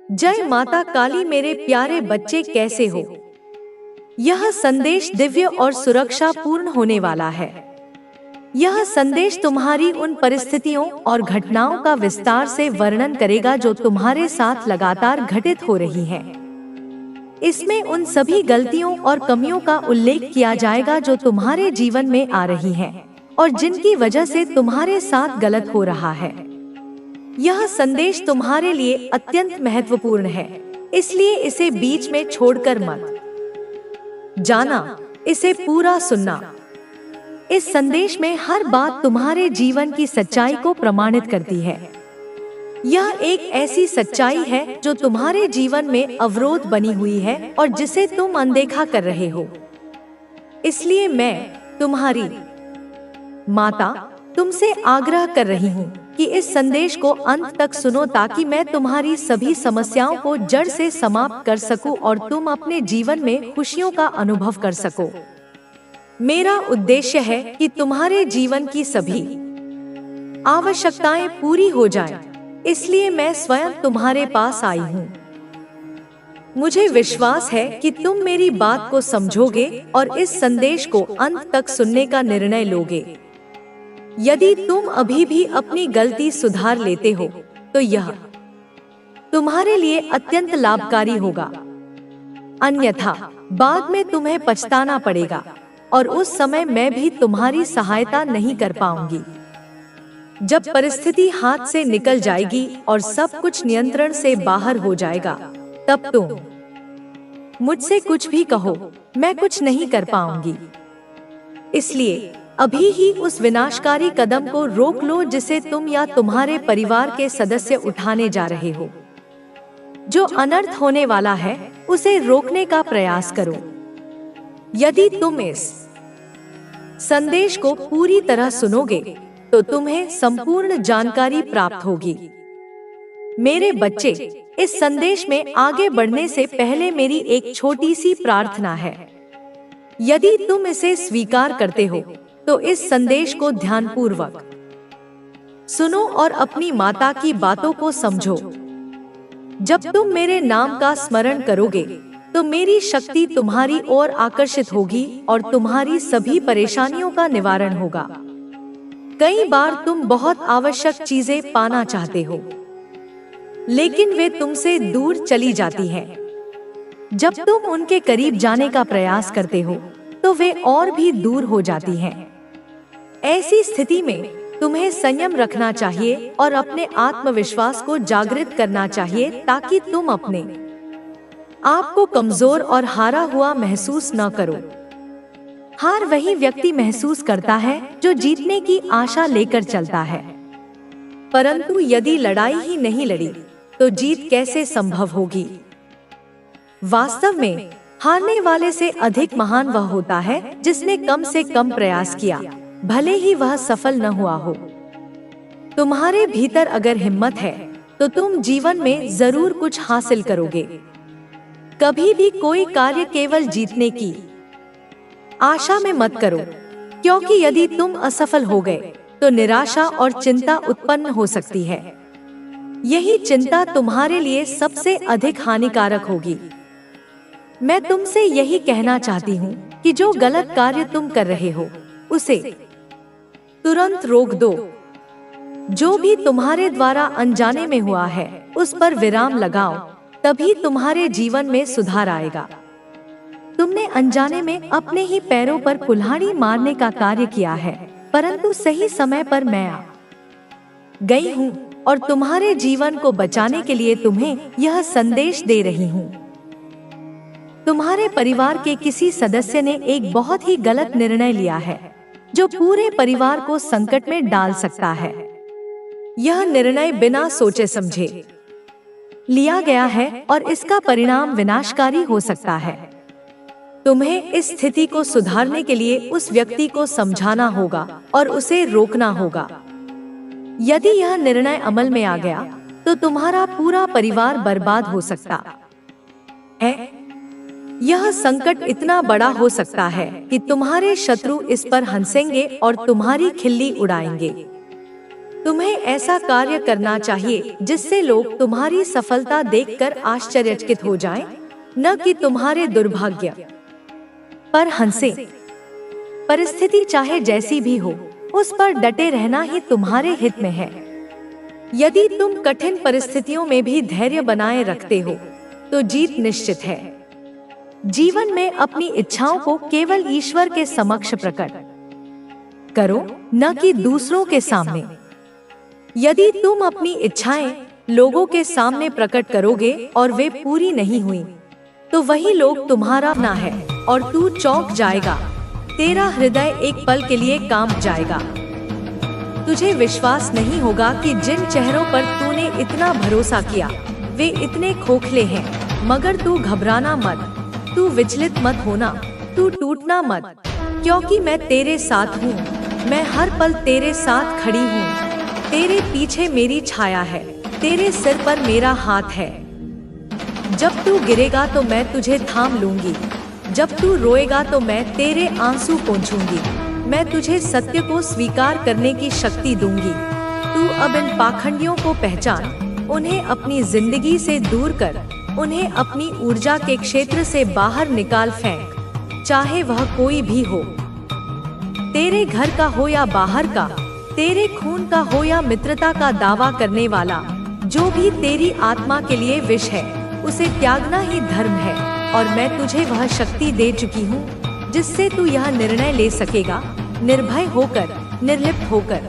जय माता काली मेरे प्यारे बच्चे, कैसे हो? यह संदेश दिव्य और सुरक्षा पूर्ण होने वाला है। यह संदेश तुम्हारी उन परिस्थितियों और घटनाओं का विस्तार से वर्णन करेगा जो तुम्हारे साथ लगातार घटित हो रही हैं। इसमें उन सभी गलतियों और कमियों का उल्लेख किया जाएगा जो तुम्हारे जीवन में आ रही हैं और जिनकी वजह से तुम्हारे साथ गलत हो रहा है। यह संदेश तुम्हारे लिए अत्यंत महत्वपूर्ण है, इसलिए इसे बीच में छोड़कर मत जाना, इसे पूरा सुनना। इस संदेश में हर बात तुम्हारे जीवन की सच्चाई को प्रमाणित करती है। यह एक ऐसी सच्चाई है जो तुम्हारे जीवन में अवरोध बनी हुई है और जिसे तुम अनदेखा कर रहे हो। इसलिए मैं, तुम्हारी माता, तुमसे आग्रह कर रही हूँ कि इस संदेश को अंत तक सुनो ताकि मैं तुम्हारी सभी समस्याओं को जड़ से समाप्त कर सकूं और तुम अपने जीवन में खुशियों का अनुभव कर सको। मेरा उद्देश्य है कि तुम्हारे जीवन की सभी आवश्यकताएं पूरी हो जाएं, इसलिए मैं स्वयं तुम्हारे पास आई हूँ। मुझे विश्वास है कि तुम मेरी बात को समझोगे और इस संदेश को अंत तक सुनने का निर्णय लोगे। यदि तुम अभी भी अपनी गलती सुधार लेते हो तो यह तुम्हारे लिए अत्यंत लाभकारी होगा, अन्यथा बाद में तुम्हें पछताना पड़ेगा और उस समय मैं भी तुम्हारी सहायता नहीं कर पाऊंगी। जब परिस्थिति हाथ से निकल जाएगी और सब कुछ नियंत्रण से बाहर हो जाएगा, तब तुम मुझसे कुछ भी कहो, मैं कुछ नहीं कर पाऊंगी। इसलिए अभी ही उस विनाशकारी कदम को रोक लो जिसे तुम या तुम्हारे परिवार के सदस्य उठाने जा रहे हो। जो अनर्थ होने वाला है उसे रोकने का प्रयास करो। यदि तुम इस संदेश को पूरी तरह सुनोगे तो तुम्हें संपूर्ण जानकारी प्राप्त होगी। मेरे बच्चे, इस संदेश में आगे बढ़ने से पहले मेरी एक छोटी सी प्रार्थना है। यदि तुम इसे स्वीकार करते हो तो इस संदेश को ध्यानपूर्वक सुनो और अपनी माता की बातों को समझो। जब तुम मेरे नाम का स्मरण करोगे तो मेरी शक्ति तुम्हारी ओर आकर्षित होगी और तुम्हारी सभी परेशानियों का निवारण होगा। कई बार तुम बहुत आवश्यक चीजें पाना चाहते हो, लेकिन वे तुमसे दूर चली जाती हैं। जब तुम उनके करीब जाने का प्रयास करते हो तो वे और भी दूर हो जाती हैं। ऐसी स्थिति में तुम्हें संयम रखना चाहिए और अपने आत्मविश्वास को जागृत करना चाहिए ताकि तुम अपने आप को कमजोर और हारा हुआ महसूस न करो। हार वही व्यक्ति महसूस करता है जो जीतने की आशा लेकर चलता है, परंतु यदि लड़ाई ही नहीं लड़ी तो जीत कैसे संभव होगी? वास्तव में हारने वाले से अधिक महान वह होता है जिसने कम से कम प्रयास किया, भले ही वह सफल न हुआ हो। तुम्हारे भीतर अगर हिम्मत है तो तुम जीवन में जरूर कुछ हासिल करोगे। कभी भी कोई कार्य केवल जीतने की आशा में मत करो, क्योंकि यदि तुम असफल हो गए तो निराशा और चिंता उत्पन्न हो सकती है। यही चिंता तुम्हारे लिए सबसे अधिक हानिकारक होगी। मैं तुमसे यही कहना चाहती हूँ कि जो गलत कार्य तुम कर रहे हो उसे तुरंत रोक दो। जो भी तुम्हारे द्वारा अनजाने में हुआ है उस पर विराम लगाओ, तभी तुम्हारे जीवन में सुधार आएगा। तुमने अनजाने में अपने ही पैरों पर कुल्हाड़ी मारने का कार्य किया है, परंतु सही समय पर मैं आ गई हूँ और तुम्हारे जीवन को बचाने के लिए तुम्हें यह संदेश दे रही हूँ। तुम्हारे परिवार के किसी सदस्य ने एक बहुत ही गलत निर्णय लिया है जो पूरे परिवार को संकट में डाल सकता है। यह निर्णय बिना सोचे समझे लिया गया है और इसका परिणाम विनाशकारी हो सकता है। तुम्हें इस स्थिति को सुधारने के लिए उस व्यक्ति को समझाना होगा और उसे रोकना होगा। यदि यह निर्णय अमल में आ गया तो तुम्हारा पूरा परिवार बर्बाद हो सकता है। यह संकट इतना बड़ा हो सकता है कि तुम्हारे शत्रु इस पर हंसेंगे और तुम्हारी खिल्ली उड़ाएंगे। तुम्हें ऐसा कार्य करना चाहिए जिससे लोग तुम्हारी सफलता देखकर आश्चर्यचकित हो जाएं, न कि तुम्हारे दुर्भाग्य पर हंसे। परिस्थिति चाहे जैसी भी हो, उस पर डटे रहना ही तुम्हारे हित में है। यदि तुम कठिन परिस्थितियों में भी धैर्य बनाए रखते हो, तो जीत निश्चित है। जीवन में अपनी इच्छाओं को केवल ईश्वर के समक्ष प्रकट करो, न कि दूसरों के सामने। यदि तुम अपनी इच्छाएं लोगों के सामने प्रकट करोगे और वे पूरी नहीं हुई, तो वही लोग तुम्हारा ना है और तू चौंक जाएगा। तेरा हृदय एक पल के लिए कांप जाएगा। तुझे विश्वास नहीं होगा कि जिन चेहरों पर तूने इतना भरोसा किया, वे इतने खोखले हैं। मगर तू घबराना मत, तू विचलित मत होना, तू टूटना मत, क्योंकि मैं तेरे साथ हूँ। मैं हर पल तेरे साथ खड़ी हूँ। तेरे पीछे मेरी छाया है, तेरे सिर पर मेरा हाथ है। जब तू गिरेगा तो मैं तुझे थाम लूंगी, जब तू रोएगा तो मैं तेरे आंसू पोंछूंगी। मैं तुझे सत्य को स्वीकार करने की शक्ति दूंगी। तू अब इन पाखंडियों को पहचान, उन्हें अपनी जिंदगी से दूर कर, उन्हें अपनी ऊर्जा के क्षेत्र से बाहर निकाल फेंक, चाहे वह कोई भी हो। तेरे घर का हो या बाहर का, तेरे खून का हो या मित्रता का दावा करने वाला, जो भी तेरी आत्मा के लिए विष है, उसे त्यागना ही धर्म है। और मैं तुझे वह शक्ति दे चुकी हूँ जिससे तू यह निर्णय ले सकेगा, निर्भय होकर, निर्लिप्त होकर,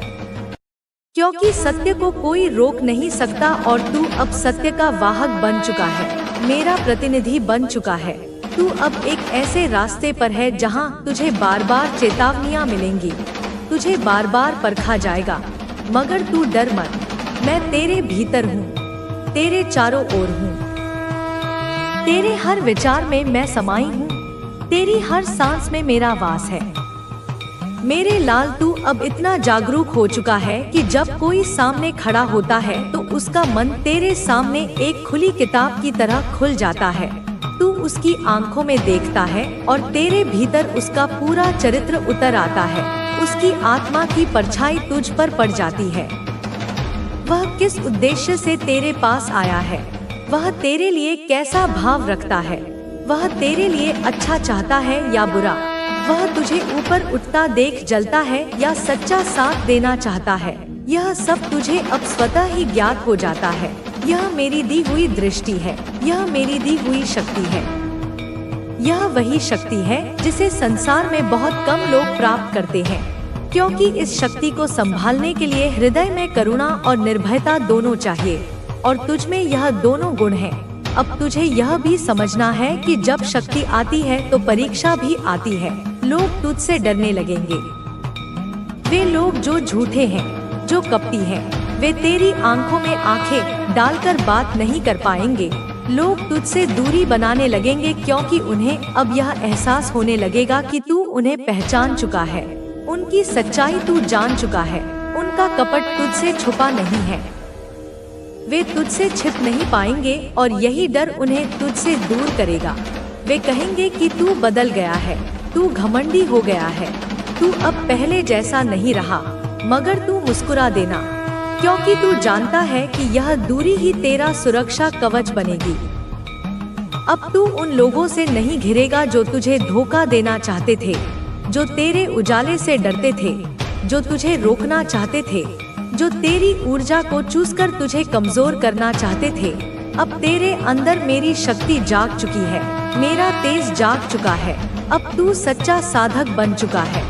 क्योंकि सत्य को कोई रोक नहीं सकता और तू अब सत्य का वाहक बन चुका है, मेरा प्रतिनिधि बन चुका है। तू अब एक ऐसे रास्ते पर है जहां तुझे बार बार चेतावनियां मिलेंगी, तुझे बार बार परखा जाएगा, मगर तू डर मत। मैं तेरे भीतर हूँ, तेरे चारों ओर हूँ। तेरे हर विचार में मैं समाई हूँ, तेरी हर सांस में मेरा वास है। मेरे लाल, तू अब इतना जागरूक हो चुका है कि जब कोई सामने खड़ा होता है तो उसका मन तेरे सामने एक खुली किताब की तरह खुल जाता है। तू उसकी आंखों में देखता है और तेरे भीतर उसका पूरा चरित्र उतर आता है। उसकी आत्मा की परछाई तुझ पर पड़ जाती है। वह किस उद्देश्य से तेरे पास आया है, वह तेरे लिए कैसा भाव रखता है, वह तेरे लिए अच्छा चाहता है या बुरा, वह तुझे ऊपर उठता देख जलता है या सच्चा साथ देना चाहता है, यह सब तुझे अब स्वतः ही ज्ञात हो जाता है। यह मेरी दी हुई दृष्टि है, यह मेरी दी हुई शक्ति है। यह वही शक्ति है जिसे संसार में बहुत कम लोग प्राप्त करते हैं, क्योंकि इस शक्ति को संभालने के लिए हृदय में करुणा और निर्भयता दोनों चाहिए, और तुझ में यह दोनों गुण हैं। अब तुझे यह भी समझना है कि जब शक्ति आती है तो परीक्षा भी आती है। लोग तुझसे डरने लगेंगे। वे लोग जो झूठे हैं, जो कपटी हैं, वे तेरी आंखों में आंखें डालकर बात नहीं कर पाएंगे। लोग तुझसे दूरी बनाने लगेंगे, क्योंकि उन्हें अब यह एहसास होने लगेगा कि तू उन्हें पहचान चुका है, उनकी सच्चाई तू जान चुका है, उनका कपट तुझसे छुपा नहीं है। वे तुझसे छिप नहीं पाएंगे और यही डर उन्हें तुझसे दूर करेगा। वे कहेंगे कि तू बदल गया है, तू घमंडी हो गया है, तू अब पहले जैसा नहीं रहा। मगर तू मुस्कुरा देना, क्योंकि तू जानता है कि यह दूरी ही तेरा सुरक्षा कवच बनेगी। अब तू उन लोगों से नहीं घिरेगा जो तुझे धोखा देना चाहते थे, जो तेरे उजाले से डरते थे, जो तुझे रोकना चाहते थे, जो तेरी ऊर्जा को चूसकर तुझे कमजोर करना चाहते थे। अब तेरे अंदर मेरी शक्ति जाग चुकी है, मेरा तेज जाग चुका है। अब तू सच्चा साधक बन चुका है।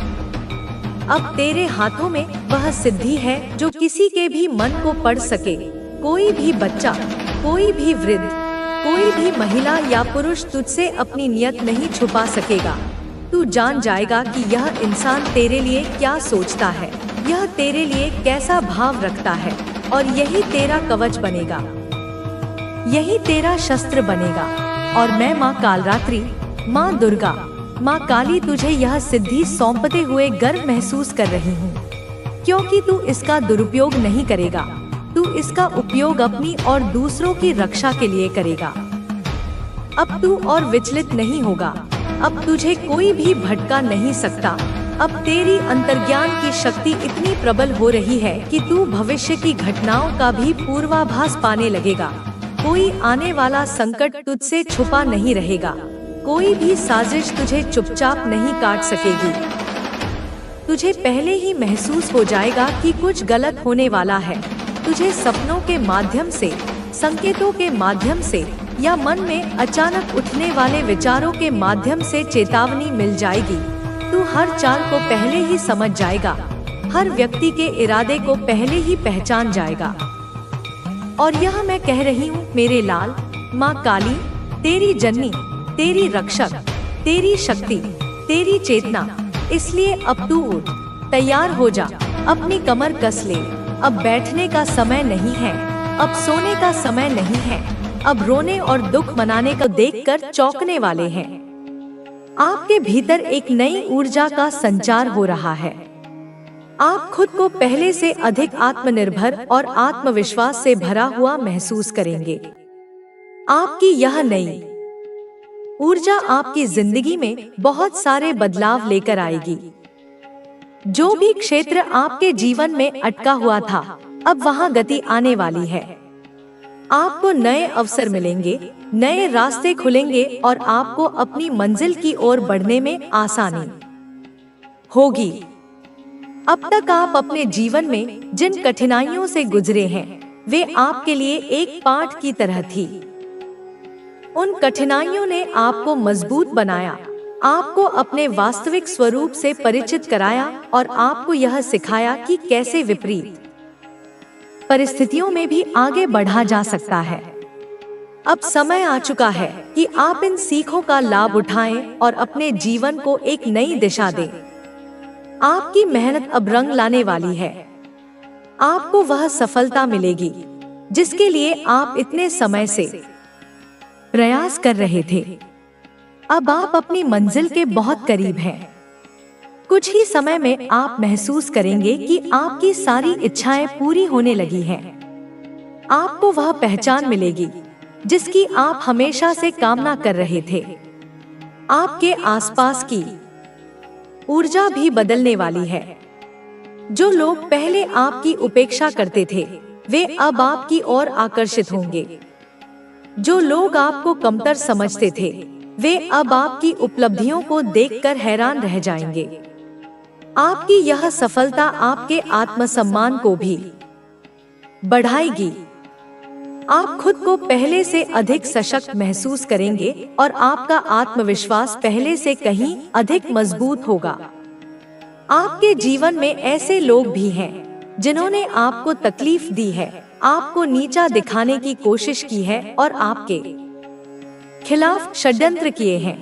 अब तेरे हाथों में वह सिद्धि है जो किसी के भी मन को पढ़ सके। कोई भी बच्चा, कोई भी वृद्ध, कोई भी महिला या पुरुष तुझसे अपनी नियत नहीं छुपा सकेगा। तू जान जाएगा कि यह इंसान तेरे लिए क्या सोचता है, यह तेरे लिए कैसा भाव रखता है, और यही तेरा कवच बनेगा, यही तेरा शस्त्र बनेगा। और मैं माँ कालरात्रि, माँ दुर्गा, माँ काली तुझे यह सिद्धि सौंपते हुए गर्व महसूस कर रही हूँ, क्योंकि तू इसका दुरुपयोग नहीं करेगा। तू इसका उपयोग अपनी और दूसरों की रक्षा के लिए करेगा। अब तू और विचलित नहीं होगा। अब तुझे कोई भी भटका नहीं सकता। अब तेरी अंतर्ज्ञान की शक्ति इतनी प्रबल हो रही है कि तू भविष्य की घटनाओं का भी पूर्वाभास पाने लगेगा। कोई आने वाला संकट तुझसे छुपा नहीं रहेगा। कोई भी साजिश तुझे चुपचाप नहीं काट सकेगी। तुझे पहले ही महसूस हो जाएगा कि कुछ गलत होने वाला है। तुझे सपनों के माध्यम से, संकेतों के माध्यम से या मन में अचानक उठने वाले विचारों के माध्यम से चेतावनी मिल जाएगी। तू हर चाल को पहले ही समझ जाएगा, हर व्यक्ति के इरादे को पहले ही पहचान जाएगा। और यह मैं कह रही हूँ मेरे लाल, माँ काली तेरी जननी, तेरी रक्षक, तेरी शक्ति, तेरी चेतना। इसलिए अब तू उठ, तैयार हो जा, अपनी कमर कस ले। अब बैठने का समय नहीं है, अब सोने का समय नहीं है। अब रोने और दुख मनाने को देखकर चौंकने वाले हैं। आपके भीतर एक नई ऊर्जा का संचार हो रहा है। आप खुद को पहले से अधिक आत्मनिर्भर और आत्मविश्वास से भरा हुआ महसूस करेंगे। आपकी यह नई ऊर्जा आपकी जिंदगी में बहुत सारे बदलाव लेकर आएगी। जो भी क्षेत्र आपके जीवन में अटका हुआ था, अब वहां गति आने वाली है। आपको नए अवसर मिलेंगे, नए रास्ते खुलेंगे और आपको अपनी मंजिल की ओर बढ़ने में आसानी होगी। अब तक आप अपने जीवन में जिन कठिनाइयों से गुजरे हैं, वे आपके लिए एक पाठ की तरह थी। उन कठिनाइयों ने आपको मजबूत बनाया, आपको अपने वास्तविक स्वरूप से परिचित कराया और आपको यह सिखाया कि कैसे विपरीत परिस्थितियों में भी आगे बढ़ा जा सकता है। अब समय आ चुका है कि आप इन सीखों का लाभ उठाएं और अपने जीवन को एक नई दिशा दें। आपकी मेहनत अब रंग लाने वाली है। आपको वह सफलता मिलेगी जिसके लिए आप इतने समय से प्रयास कर रहे थे। अब आप अपनी मंजिल के बहुत करीब हैं। कुछ ही समय में आप महसूस करेंगे कि आपकी सारी इच्छाएं पूरी होने लगी हैं। आपको वह पहचान मिलेगी जिसकी आप हमेशा से कामना कर रहे थे। आपके आसपास की ऊर्जा भी बदलने वाली है। जो लोग पहले आपकी उपेक्षा करते थे, वे अब आपकी ओर आकर्षित होंगे। जो लोग आपको कमतर समझते थे, वे अब आपकी उपलब्धियों को देखकर हैरान रह जाएंगे। आपकी यह सफलता आपके आत्मसम्मान को भी बढ़ाएगी। आप खुद को पहले से अधिक सशक्त महसूस करेंगे और आपका आत्मविश्वास पहले से कहीं अधिक मजबूत होगा। आपके जीवन में ऐसे लोग भी हैं जिन्होंने आपको तकलीफ दी है, आपको नीचा दिखाने की कोशिश की है और आपके खिलाफ षड्यंत्र किए हैं।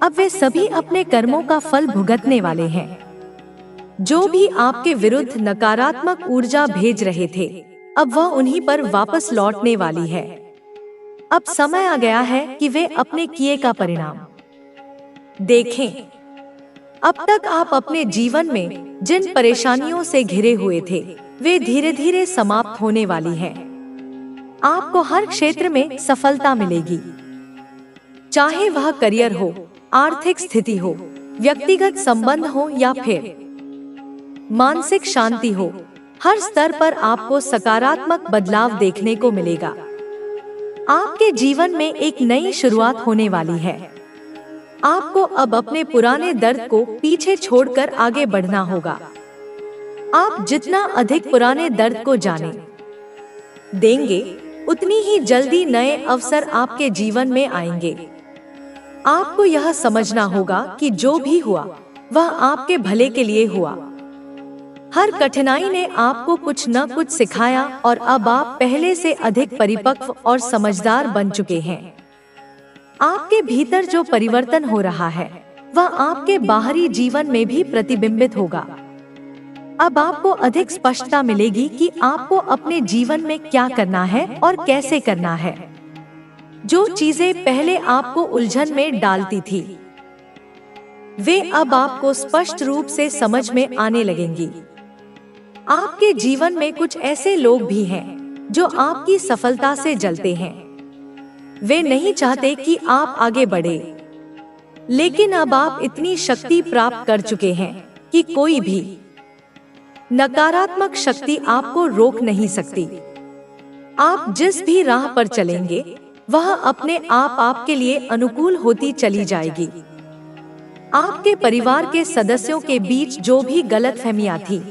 अब वे सभी अपने कर्मों का फल भुगतने वाले हैं। जो भी आपके विरुद्ध नकारात्मक ऊर्जा भेज रहे थे, अब वह उन्हीं पर वापस लौटने वाली है। अब समय आ गया है कि वे अपने किए का परिणाम देखें। अब तक आप अपने जीवन में जिन परेशानियों से घिरे हुए थे, वे धीरे धीरे समाप्त होने वाली हैं। आपको हर क्षेत्र में सफलता मिलेगी, चाहे वह करियर हो, आर्थिक स्थिति हो, व्यक्तिगत संबंध हो या फिर मानसिक शांति हो। हर स्तर पर आपको सकारात्मक बदलाव देखने को मिलेगा। आपके जीवन में एक नई शुरुआत होने वाली है। आपको अब अपने पुराने दर्द को पीछे छोड़कर आगे बढ़ना होगा। आप जितना अधिक पुराने दर्द को जाने देंगे, उतनी ही जल्दी नए अवसर आपके जीवन में आएंगे। आपको यह समझना होगा कि जो भी हुआ, वह आपके भले के लिए हुआ। हर कठिनाई ने आपको कुछ न कुछ सिखाया और अब आप पहले से अधिक परिपक्व और समझदार बन चुके हैं। आपके भीतर जो परिवर्तन हो रहा है, वह आपके बाहरी जीवन में भी प्रतिबिंबित होगा। अब आपको अधिक स्पष्टता मिलेगी कि आपको अपने जीवन में क्या करना है और कैसे करना है। जो चीजें पहले आपको उलझन में डालती थी, वे अब आपको स्पष्ट रूप से समझ में आने लगेंगी। आपके जीवन में कुछ ऐसे लोग भी हैं जो आपकी सफलता से जलते हैं। वे नहीं चाहते कि आप आगे बढ़े। लेकिन अब आप इतनी शक्ति प्राप्त कर चुके हैं कि कोई भी नकारात्मक शक्ति आपको रोक नहीं सकती। आप जिस भी राह पर चलेंगे वह अपने आप आपके लिए अनुकूल होती चली जाएगी। आपके परिवार के सदस्यों के बीच जो भी गलतफहमियां थी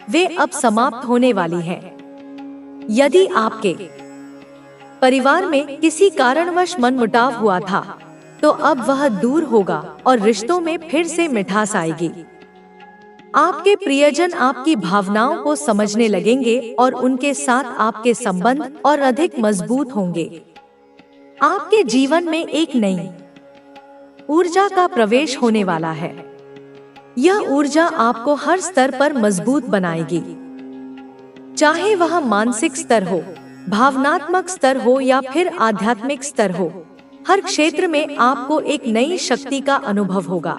वे अब समाप्त होने वाली हैं। यदि आपके परिवार में किसी कारणवश मनमुटाव हुआ था तो अब वह दूर होगा और रिश्तों में फिर से मिठास आएगी। आपके प्रियजन आपकी भावनाओं को समझने लगेंगे और उनके साथ आपके संबंध और अधिक मजबूत होंगे। आपके जीवन में एक नई ऊर्जा का प्रवेश होने वाला है। यह ऊर्जा आपको हर स्तर पर मजबूत बनाएगी, चाहे वह मानसिक स्तर हो, भावनात्मक स्तर हो या फिर आध्यात्मिक स्तर हो। हर क्षेत्र में आपको एक नई शक्ति का अनुभव होगा।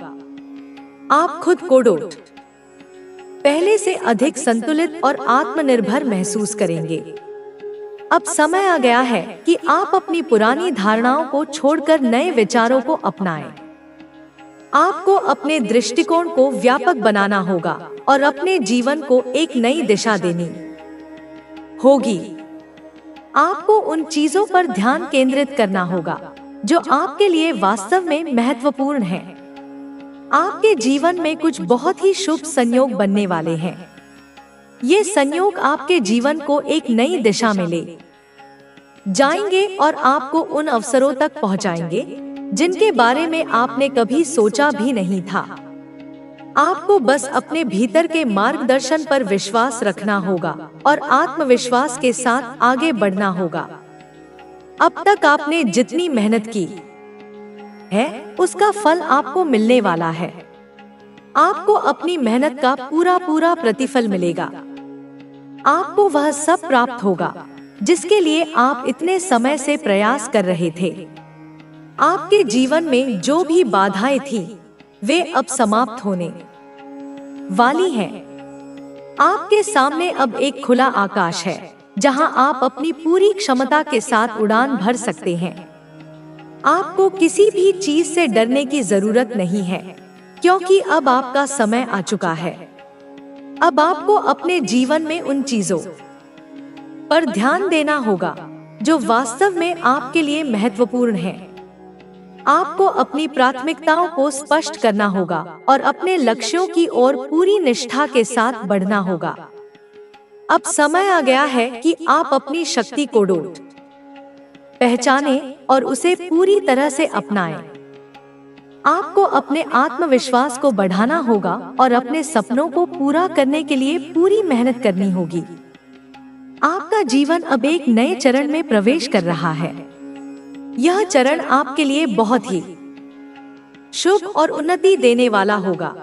आप खुद को पहले से अधिक संतुलित और आत्मनिर्भर महसूस करेंगे। अब समय आ गया है कि आप अपनी पुरानी धारणाओं को छोड़कर नए विचारों को अपनाएं। आपको अपने दृष्टिकोण को व्यापक बनाना होगा और अपने जीवन को एक नई दिशा देनी होगी। आपको उन चीजों पर ध्यान केंद्रित करना होगा जो आपके लिए वास्तव में महत्वपूर्ण है। आपके जीवन में कुछ बहुत ही शुभ संयोग बनने वाले हैं। ये संयोग आपके जीवन को एक नई दिशा में ले जाएंगे और आपको उन अवसरों तक पहुंचाएंगे जिनके बारे में आपने कभी सोचा भी नहीं था। आपको बस अपने भीतर के मार्गदर्शन पर विश्वास रखना होगा और आत्मविश्वास के साथ आगे बढ़ना होगा। अब तक आपने जितनी मेहनत की है उसका फल आपको मिलने वाला है। आपको अपनी मेहनत का पूरा प्रतिफल मिलेगा। आपको वह सब प्राप्त होगा जिसके लिए आप इतने समय से प्रयास कर रहे थे। आपके जीवन में जो भी बाधाएं थी वे अब समाप्त होने वाली हैं। आपके सामने अब एक खुला आकाश है जहां आप अपनी पूरी क्षमता के साथ उड़ान भर सकते हैं। आपको किसी भी चीज से डरने की जरूरत नहीं है, क्योंकि अब आपका समय आ चुका है। अब आपको अपने जीवन में उन चीजों पर ध्यान देना होगा जो वास्तव में आपके लिए महत्वपूर्ण है। आपको अपनी प्राथमिकताओं को स्पष्ट करना होगा और अपने लक्ष्यों की ओर पूरी निष्ठा के साथ बढ़ना होगा। अब समय आ गया है कि आप अपनी शक्ति को पहचानें और उसे पूरी तरह से अपनाएं। आपको अपने आत्मविश्वास को बढ़ाना होगा और अपने सपनों को पूरा करने के लिए पूरी मेहनत करनी होगी। आपका जीवन अब एक नए चरण में प्रवेश कर रहा है। यह चरण आपके लिए बहुत ही शुभ और उन्नति देने वाला होगा।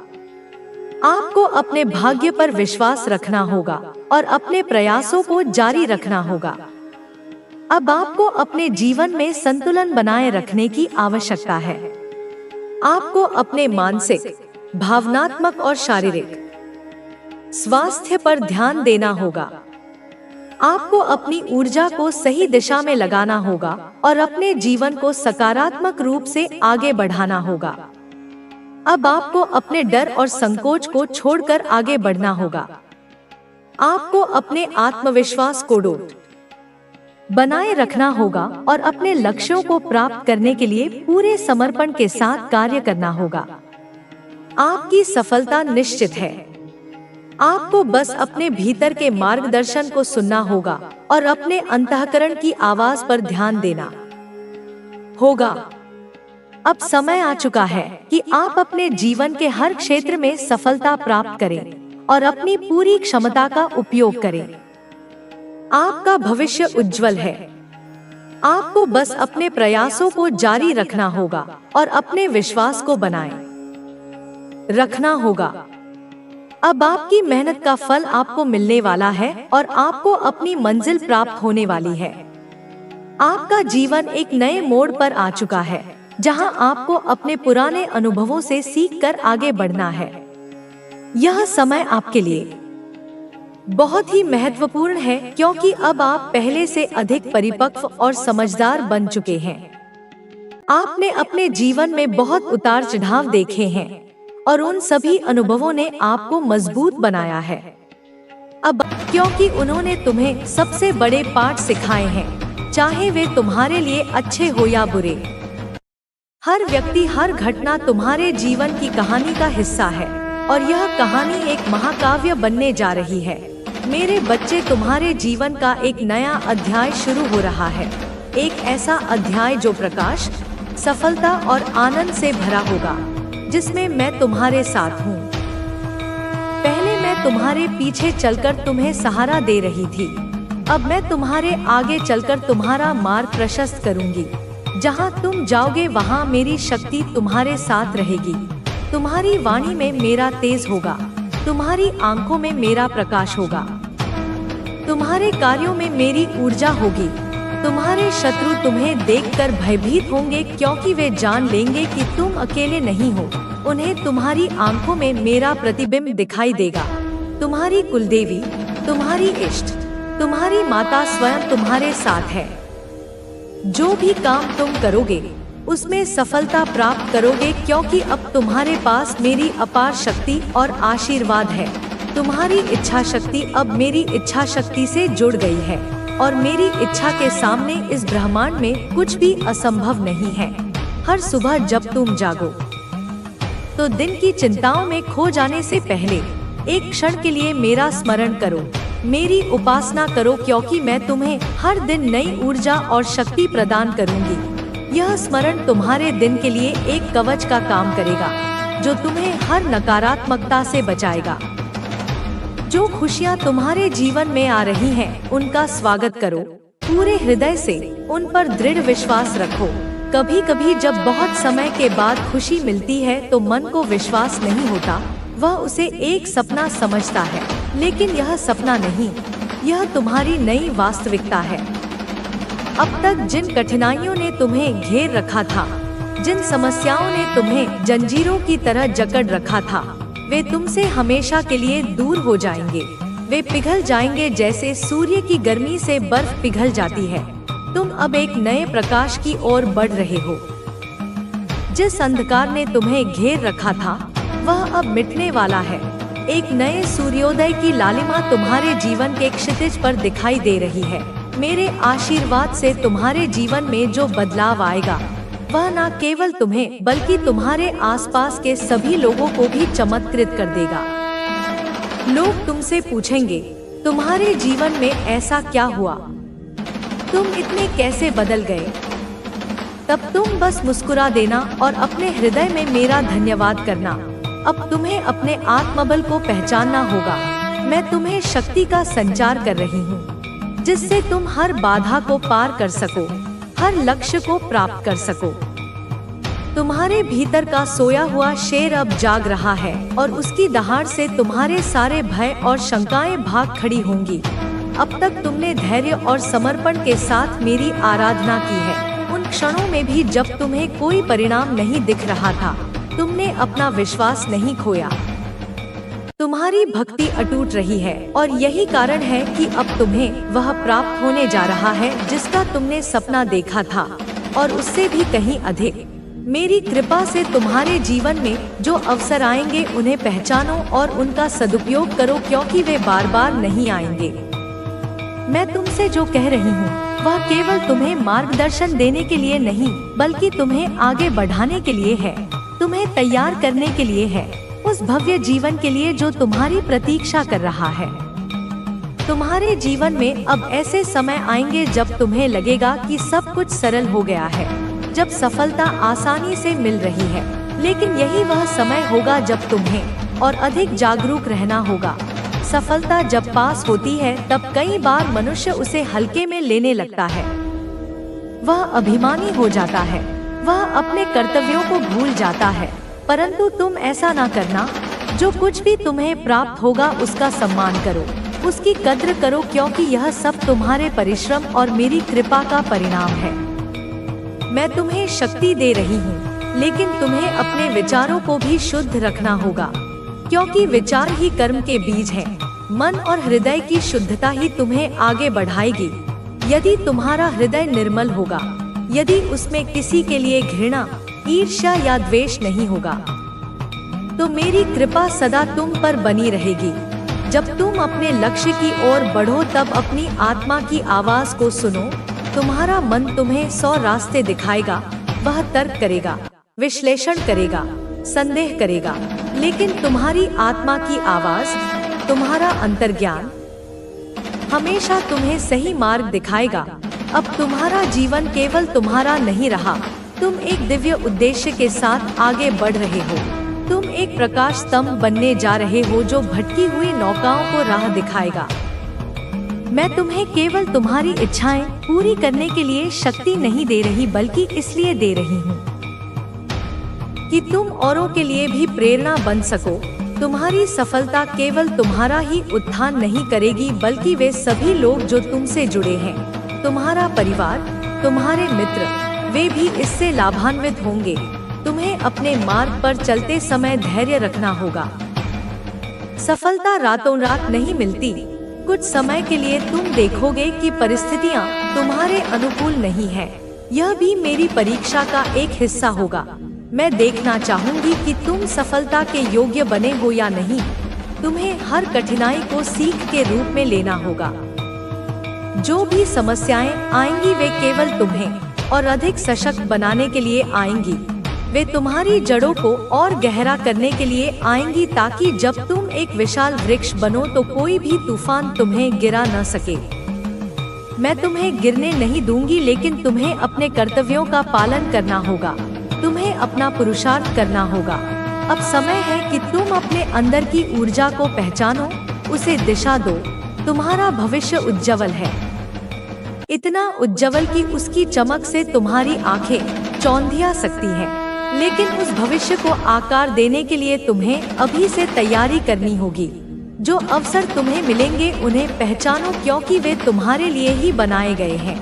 आपको अपने भाग्य पर विश्वास रखना होगा और अपने प्रयासों को जारी रखना होगा। अब आपको अपने जीवन में संतुलन बनाए रखने की आवश्यकता है। आपको अपने मानसिक, भावनात्मक और शारीरिक स्वास्थ्य पर ध्यान देना होगा। आपको अपनी ऊर्जा को सही दिशा में लगाना होगा और अपने जीवन को सकारात्मक रूप से आगे बढ़ाना होगा। अब आपको अपने डर और संकोच को छोड़कर आगे बढ़ना होगा। आपको अपने आत्मविश्वास को बनाए रखना होगा और अपने लक्ष्यों को प्राप्त करने के लिए पूरे समर्पण के साथ कार्य करना होगा। आपकी सफलता निश्चित है। आपको बस अपने भीतर के मार्गदर्शन को सुनना होगा और अपने अंतःकरण की आवाज पर ध्यान देना होगा। अब समय आ चुका है कि आप अपने जीवन के हर क्षेत्र में सफलता प्राप्त करें और अपनी पूरी क्षमता का उपयोग करें। आपका भविष्य उज्जवल है। आपको बस अपने प्रयासों को जारी रखना होगा और अपने विश्वास को बनाए रखना होगा। अब आपकी मेहनत का फल आपको मिलने वाला है और आपको अपनी मंजिल प्राप्त होने वाली है। आपका जीवन एक नए मोड़ पर आ चुका है, जहां आपको अपने पुराने अनुभवों से सीखकर आगे बढ़ना है। यह समय आपके लिए बहुत ही महत्वपूर्ण है, क्योंकि अब आप पहले से अधिक परिपक्व और समझदार बन चुके हैं। आपने अपने जीवन में बहुत उतार चढ़ाव देखे हैं और उन सभी अनुभवों ने आपको मजबूत बनाया है। अब क्योंकि उन्होंने तुम्हें सबसे बड़े पाठ सिखाए हैं, चाहे वे तुम्हारे लिए अच्छे हो या बुरे। हर व्यक्ति, हर घटना तुम्हारे जीवन की कहानी का हिस्सा है और यह कहानी एक महाकाव्य बनने जा रही है। मेरे बच्चे, तुम्हारे जीवन का एक नया अध्याय शुरू हो रहा है। एक ऐसा अध्याय जो प्रकाश, सफलता और आनंद से भरा होगा, जिसमें मैं तुम्हारे साथ हूँ। पहले मैं तुम्हारे पीछे चलकर तुम्हें सहारा दे रही थी, अब मैं तुम्हारे आगे चलकर तुम्हारा मार्ग प्रशस्त करूंगी। जहाँ तुम जाओगे वहाँ मेरी शक्ति तुम्हारे साथ रहेगी। तुम्हारी वाणी में मेरा तेज होगा, तुम्हारी आंखों में मेरा प्रकाश होगा, तुम्हारे कार्यों में मेरी ऊर्जा होगी। तुम्हारे शत्रु तुम्हें देखकर भयभीत होंगे, क्योंकि वे जान लेंगे कि तुम अकेले नहीं हो। उन्हें तुम्हारी आंखों में मेरा प्रतिबिंब दिखाई देगा। तुम्हारी कुलदेवी, तुम्हारी इष्ट, तुम्हारी माता स्वयं तुम्हारे साथ है। जो भी काम तुम करोगे उसमें सफलता प्राप्त करोगे, क्योंकि अब तुम्हारे पास मेरी अपार शक्ति और आशीर्वाद है। तुम्हारी इच्छा शक्ति अब मेरी इच्छा शक्ति से जुड़ गई है और मेरी इच्छा के सामने इस ब्रह्मांड में कुछ भी असंभव नहीं है। हर सुबह जब तुम जागो तो दिन की चिंताओं में खो जाने से पहले एक क्षण के लिए मेरा स्मरण करो, मेरी उपासना करो, क्योंकि मैं तुम्हें हर दिन नई ऊर्जा और शक्ति प्रदान करूंगी। यह स्मरण तुम्हारे दिन के लिए एक कवच का काम करेगा, जो तुम्हें हर नकारात्मकता से बचाएगा। जो खुशियाँ तुम्हारे जीवन में आ रही हैं, उनका स्वागत करो पूरे हृदय से, उन पर दृढ़ विश्वास रखो। कभी कभी जब बहुत समय के बाद खुशी मिलती है तो मन को विश्वास नहीं होता, वह उसे एक सपना समझता है, लेकिन यह सपना नहीं, यह तुम्हारी नई वास्तविकता है। अब तक जिन कठिनाइयों ने तुम्हें घेर रखा था, जिन समस्याओं ने तुम्हें जंजीरों की तरह जकड़ रखा था, वे तुमसे हमेशा के लिए दूर हो जाएंगे। वे पिघल जाएंगे जैसे सूर्य की गर्मी से बर्फ पिघल जाती है। तुम अब एक नए प्रकाश की ओर बढ़ रहे हो। जिस अंधकार ने तुम्हें घेर रखा था, वह अब मिटने वाला है। एक नए सूर्योदय की लालिमा तुम्हारे जीवन के क्षितिज पर दिखाई दे रही है। मेरे आशीर्वाद से तुम्हारे जीवन में जो बदलाव आएगा, वह न केवल तुम्हें बल्कि तुम्हारे आसपास के सभी लोगों को भी चमत्कृत कर देगा। लोग तुमसे पूछेंगे, तुम्हारे जीवन में ऐसा क्या हुआ? तुम इतने कैसे बदल गए? तब तुम बस मुस्कुरा देना और अपने हृदय में मेरा धन्यवाद करना। अब तुम्हें अपने आत्मबल को पहचानना होगा। मैं तुम्हें शक्ति का संचार कर रही हूँ, जिससे तुम हर बाधा को पार कर सको, हर लक्ष्य को प्राप्त कर सको। तुम्हारे भीतर का सोया हुआ शेर अब जाग रहा है और उसकी दहाड़ से तुम्हारे सारे भय और शंकाएं भाग खड़ी होंगी। अब तक तुमने धैर्य और समर्पण के साथ मेरी आराधना की है। उन क्षणों में भी जब तुम्हें कोई परिणाम नहीं दिख रहा था, तुमने अपना विश्वास नहीं खोया। तुम्हारी भक्ति अटूट रही है और यही कारण है कि अब तुम्हें वह प्राप्त होने जा रहा है जिसका तुमने सपना देखा था, और उससे भी कहीं अधिक। मेरी कृपा से तुम्हारे जीवन में जो अवसर आएंगे उन्हें पहचानो और उनका सदुपयोग करो, क्योंकि वे बार बार नहीं आएंगे। मैं तुमसे जो कह रही हूँ वह केवल तुम्हें मार्गदर्शन देने के लिए नहीं, बल्कि तुम्हें आगे बढ़ाने के लिए है, तुम्हें तैयार करने के लिए है, उस भव्य जीवन के लिए जो तुम्हारी प्रतीक्षा कर रहा है। तुम्हारे जीवन में अब ऐसे समय आएंगे जब तुम्हें लगेगा कि सब कुछ सरल हो गया है, जब सफलता आसानी से मिल रही है, लेकिन यही वह समय होगा जब तुम्हें और अधिक जागरूक रहना होगा। सफलता जब पास होती है तब कई बार मनुष्य उसे हल्के में लेने लगता है। वह अभिमानी हो जाता है, वह अपने कर्तव्यों को भूल जाता है, परंतु तुम ऐसा ना करना। जो कुछ भी तुम्हें प्राप्त होगा उसका सम्मान करो, उसकी कद्र करो, क्योंकि यह सब तुम्हारे परिश्रम और मेरी कृपा का परिणाम है। मैं तुम्हें शक्ति दे रही हूँ, लेकिन तुम्हें अपने विचारों को भी शुद्ध रखना होगा, क्योंकि विचार ही कर्म के बीज हैं। मन और हृदय की शुद्धता ही तुम्हें आगे बढ़ाएगी। यदि तुम्हारा हृदय निर्मल होगा, यदि उसमें किसी के लिए घृणा, ईर्ष्या या द्वेष नहीं होगा, तो मेरी कृपा सदा तुम पर बनी रहेगी। जब तुम अपने लक्ष्य की ओर बढ़ो तब अपनी आत्मा की आवाज को सुनो। तुम्हारा मन तुम्हें 100 रास्ते दिखाएगा, वह तर्क करेगा, विश्लेषण करेगा, संदेह करेगा, लेकिन तुम्हारी आत्मा की आवाज, तुम्हारा अंतर्ज्ञान हमेशा तुम्हें सही मार्ग दिखाएगा। अब तुम्हारा जीवन केवल तुम्हारा नहीं रहा, तुम एक दिव्य उद्देश्य के साथ आगे बढ़ रहे हो। तुम एक प्रकाश स्तंभ बनने जा रहे हो जो भटकी हुई नौकाओं को राह दिखाएगा। मैं तुम्हें केवल तुम्हारी इच्छाएं पूरी करने के लिए शक्ति नहीं दे रही, बल्कि इसलिए दे रही हूँ कि तुम औरों के लिए भी प्रेरणा बन सको। तुम्हारी सफलता केवल तुम्हारा ही उत्थान नहीं करेगी, बल्कि वे सभी लोग जो तुमसे जुड़े हैं, तुम्हारा परिवार, तुम्हारे मित्र, वे भी इससे लाभान्वित होंगे। तुम्हें अपने मार्ग पर चलते समय धैर्य रखना होगा। सफलता रातों रात नहीं मिलती। कुछ समय के लिए तुम देखोगे कि परिस्थितियां तुम्हारे अनुकूल नहीं है। यह भी मेरी परीक्षा का एक हिस्सा होगा। मैं देखना चाहूंगी कि तुम सफलता के योग्य बने हो या नहीं। तुम्हें हर कठिनाई को सीख के रूप में लेना होगा। जो भी समस्याएं आएंगी वे केवल तुम्हें और अधिक सशक्त बनाने के लिए आएंगी। वे तुम्हारी जड़ों को और गहरा करने के लिए आएंगी, ताकि जब तुम एक विशाल वृक्ष बनो तो कोई भी तूफान तुम्हें गिरा न सके। मैं तुम्हें गिरने नहीं दूंगी, लेकिन तुम्हें अपने कर्तव्यों का पालन करना होगा। तुम्हें अपना पुरुषार्थ करना होगा। अब समय है कि तुम अपने अंदर की ऊर्जा को पहचानो, उसे दिशा दो। तुम्हारा भविष्य उज्जवल है, इतना उज्जवल कि उसकी चमक से तुम्हारी आंखें चौंधिया सकती हैं। लेकिन उस भविष्य को आकार देने के लिए तुम्हें अभी से तैयारी करनी होगी। जो अवसर तुम्हें मिलेंगे उन्हें पहचानो, क्योंकि वे तुम्हारे लिए ही बनाए गए हैं।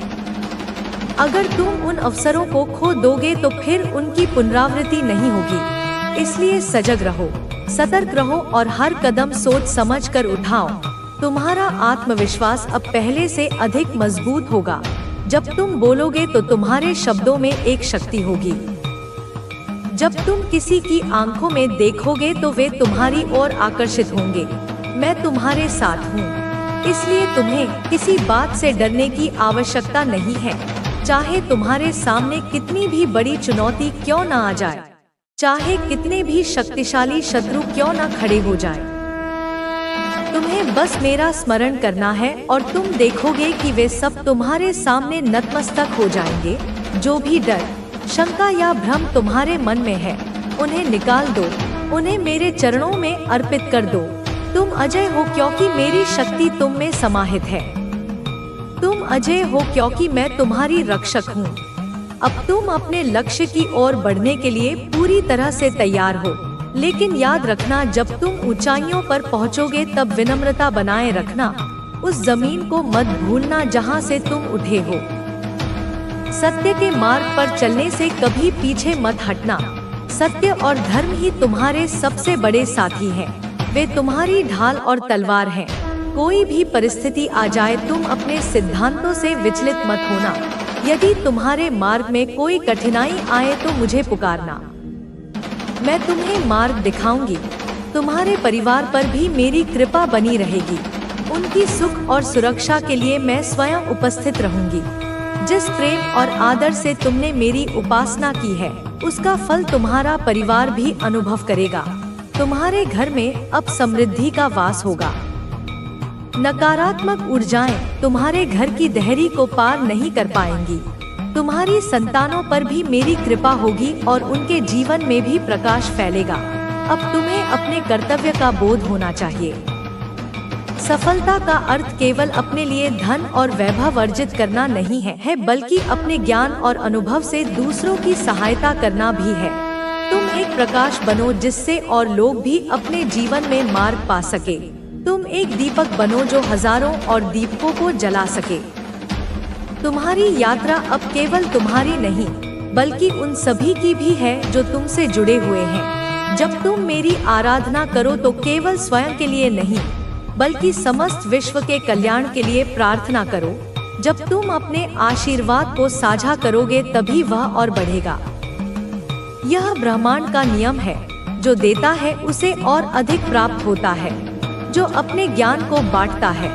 अगर तुम उन अवसरों को खो दोगे तो फिर उनकी पुनरावृत्ति नहीं होगी। इसलिए सजग रहो, सतर्क रहो और हर कदम सोच समझ कर उठाओ। तुम्हारा आत्मविश्वास अब पहले से अधिक मजबूत होगा। जब तुम बोलोगे तो तुम्हारे शब्दों में एक शक्ति होगी। जब तुम किसी की आंखों में देखोगे तो वे तुम्हारी ओर आकर्षित होंगे। मैं तुम्हारे साथ हूँ, इसलिए तुम्हें किसी बात से डरने की आवश्यकता नहीं है। चाहे तुम्हारे सामने कितनी भी बड़ी चुनौती क्यों न आ जाए, चाहे कितने भी शक्तिशाली शत्रु क्यों न खड़े हो जाएं, तुम्हें बस मेरा स्मरण करना है और तुम देखोगे कि वे सब तुम्हारे सामने नतमस्तक हो जाएंगे। जो भी डर, शंका या भ्रम तुम्हारे मन में है, उन्हें निकाल दो, उन्हें मेरे चरणों में अर्पित कर दो। तुम अजय हो क्योंकि मेरी शक्ति तुम में समाहित है। तुम अजय हो क्योंकि मैं तुम्हारी रक्षक हूँ। अब तुम अपने लक्ष्य की ओर बढ़ने के लिए पूरी तरह से तैयार हो। लेकिन याद रखना, जब तुम ऊंचाइयों पर पहुँचोगे तब विनम्रता बनाए रखना। उस जमीन को मत भूलना जहाँ से तुम उठे हो। सत्य के मार्ग पर चलने से कभी पीछे मत हटना। सत्य और धर्म ही तुम्हारे सबसे बड़े साथी हैं। वे तुम्हारी ढाल और तलवार हैं। कोई भी परिस्थिति आ जाए, तुम अपने सिद्धांतों से विचलित मत होना। यदि तुम्हारे मार्ग में कोई कठिनाई आए तो मुझे पुकारना, मैं तुम्हें मार्ग दिखाऊंगी। तुम्हारे परिवार पर भी मेरी कृपा बनी रहेगी। उनकी सुख और सुरक्षा के लिए मैं स्वयं उपस्थित रहूंगी। जिस प्रेम और आदर से तुमने मेरी उपासना की है, उसका फल तुम्हारा परिवार भी अनुभव करेगा। तुम्हारे घर में अब समृद्धि का वास होगा। नकारात्मक ऊर्जाएं तुम्हारे घर की देहरी को पार नहीं कर पाएंगी। तुम्हारी संतानों पर भी मेरी कृपा होगी और उनके जीवन में भी प्रकाश फैलेगा। अब तुम्हें अपने कर्तव्य का बोध होना चाहिए। सफलता का अर्थ केवल अपने लिए धन और वैभव अर्जित करना नहीं है, बल्कि अपने ज्ञान और अनुभव से दूसरों की सहायता करना भी है। तुम एक प्रकाश बनो जिससे और लोग भी अपने जीवन में मार्ग पा सके। तुम एक दीपक बनो जो हजारों और दीपकों को जला सके। तुम्हारी यात्रा अब केवल तुम्हारी नहीं, बल्कि उन सभी की भी है जो तुमसे जुड़े हुए हैं। जब तुम मेरी आराधना करो तो केवल स्वयं के लिए नहीं, बल्कि समस्त विश्व के कल्याण के लिए प्रार्थना करो। जब तुम अपने आशीर्वाद को साझा करोगे तभी वह और बढ़ेगा। यह ब्रह्मांड का नियम है, जो देता है उसे और अधिक प्राप्त होता है। जो अपने ज्ञान को बांटता है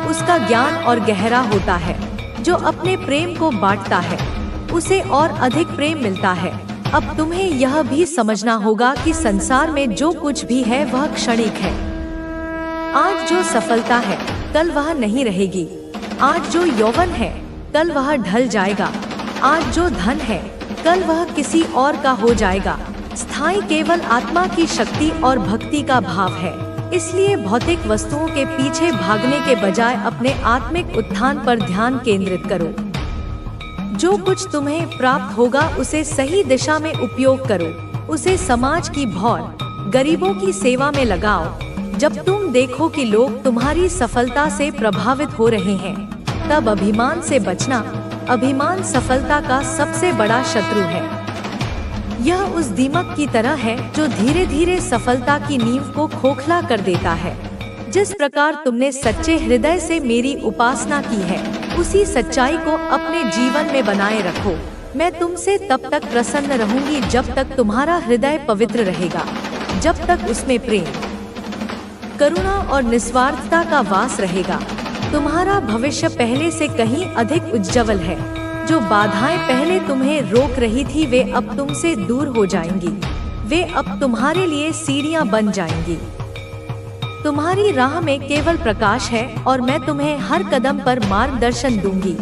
उसका ज्ञान और गहरा होता है। जो अपने प्रेम को बांटता है उसे और अधिक प्रेम मिलता है। अब तुम्हें यह भी समझना होगा कि संसार में जो कुछ भी है वह क्षणिक है। आज जो सफलता है कल वह नहीं रहेगी। आज जो यौवन है कल वह ढल जाएगा। आज जो धन है कल वह किसी और का हो जाएगा। स्थायी केवल आत्मा की शक्ति और भक्ति का भाव है। इसलिए भौतिक वस्तुओं के पीछे भागने के बजाय अपने आत्मिक उत्थान पर ध्यान केंद्रित करो। जो कुछ तुम्हें प्राप्त होगा उसे सही दिशा में उपयोग करो। उसे समाज की भौर, गरीबों की सेवा में लगाओ। जब तुम देखो कि लोग तुम्हारी सफलता से प्रभावित हो रहे हैं, तब अभिमान से बचना। अभिमान सफलता का सबसे बड़ा शत्रु है। यह उस दीमक की तरह है जो धीरे धीरे सफलता की नींव को खोखला कर देता है। जिस प्रकार तुमने सच्चे हृदय से मेरी उपासना की है, उसी सच्चाई को अपने जीवन में बनाए रखो। मैं तुमसे तब तक प्रसन्न रहूंगी जब तक तुम्हारा हृदय पवित्र रहेगा, जब तक उसमें प्रेम, करुणा और निस्वार्थता का वास रहेगा। तुम्हारा भविष्य पहले से कहीं अधिक उज्जवल है। जो बाधाएं पहले तुम्हें रोक रही थी वे अब तुमसे दूर हो जाएंगी। वे अब तुम्हारे लिए सीढ़ियां बन जाएंगी। तुम्हारी राह में केवल प्रकाश है और मैं तुम्हें हर कदम पर मार्गदर्शन दूंगी।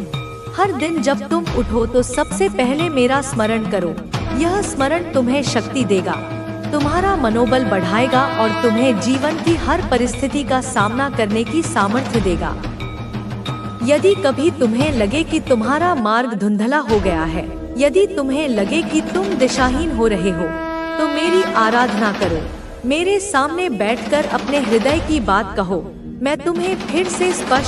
हर दिन जब तुम उठो तो सबसे पहले मेरा स्मरण करो। यह स्मरण तुम्हें शक्ति देगा, तुम्हारा मनोबल बढ़ाएगा और तुम्हें जीवन की हर परिस्थिति का सामना करने की सामर्थ्य देगा। यदि कभी तुम्हें लगे कि तुम्हारा मार्ग धुंधला हो गया है, यदि तुम्हें लगे कि तुम दिशाहीन हो रहे हो, तो मेरी आराधना करो। मेरे सामने बैठकर अपने हृदय की बात कहो। मैं तुम्हें फिर से स्पष्ट